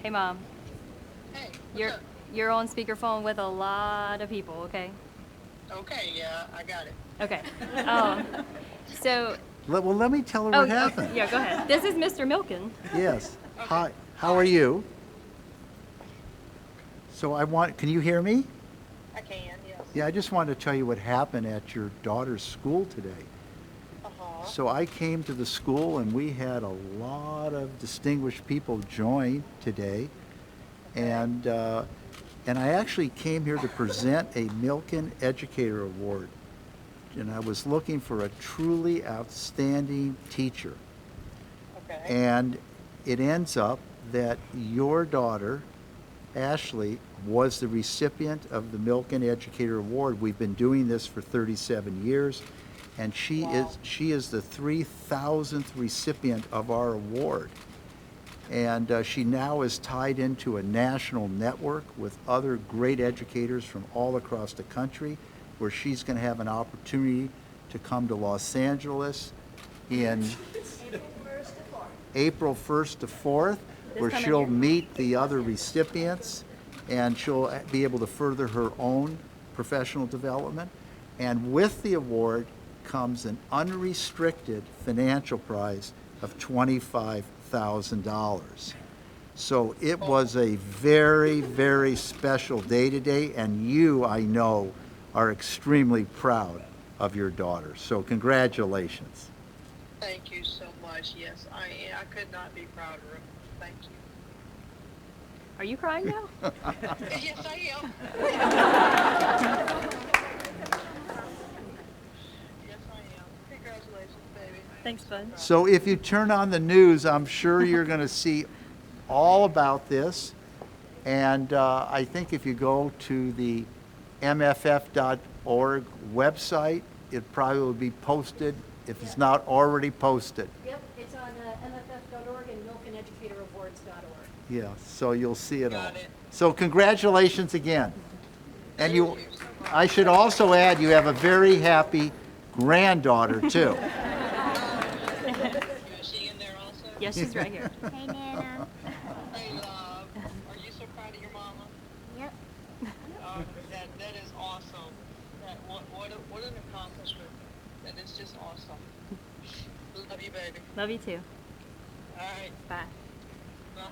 Hey, Mom. Hey, what's You're up? you're on speakerphone with a lot of people. Okay. Okay, yeah, I got it. Okay. Um, so, Well, let me tell her oh, what okay. happened. Yeah, go ahead. This is Mr. Milken. Yes. Okay. Hi. How are Hi. you? So can you hear me? I can, yes. Yeah, I just wanted to tell you what happened at your daughter's school today. Uh-huh. So I came to the school and we had a lot of distinguished people join today. Okay. And I actually came here to present a Milken Educator Award. And I was looking for a truly outstanding teacher. Okay. And it ends up that your daughter, Ashley, was the recipient of the Milken Educator Award. We've been doing this for 37 years, and Wow. she is the 3,000th recipient of our award. And she now is tied into a national network with other great educators from all across the country, where she's going to have an opportunity to come to Los Angeles in April 1st to 4th, This where coming she'll year? meet the other recipients and she'll be able to further her own professional development. And with the award comes an unrestricted financial prize of $25,000. So it was a very, very special day today, and you, I know, are extremely proud of your daughter. So congratulations. Thank you so much. Yes, I could not be prouder of you. Thank you. Are you crying now? Yes, I am. Yes, I am. Congratulations, baby. Thanks, bud. So if you turn on the news, I'm sure you're going to see all about this. And I think if you go to the mff.org website, it probably will be posted if it's not already posted. Yep, it's on mff.org and milkeneducatorawards.org. Yeah, so you'll see it all. Got it. So congratulations again. And Thank you so much. I should also add, you have a very happy granddaughter too. Is she in there also? Yeah, she's right here. Hey, Nana. Hey, love. Are you so proud of your mama? Yep. That is awesome. What an accomplishment. That is just awesome. Love you, baby. Love you too. All right. Bye. Bye.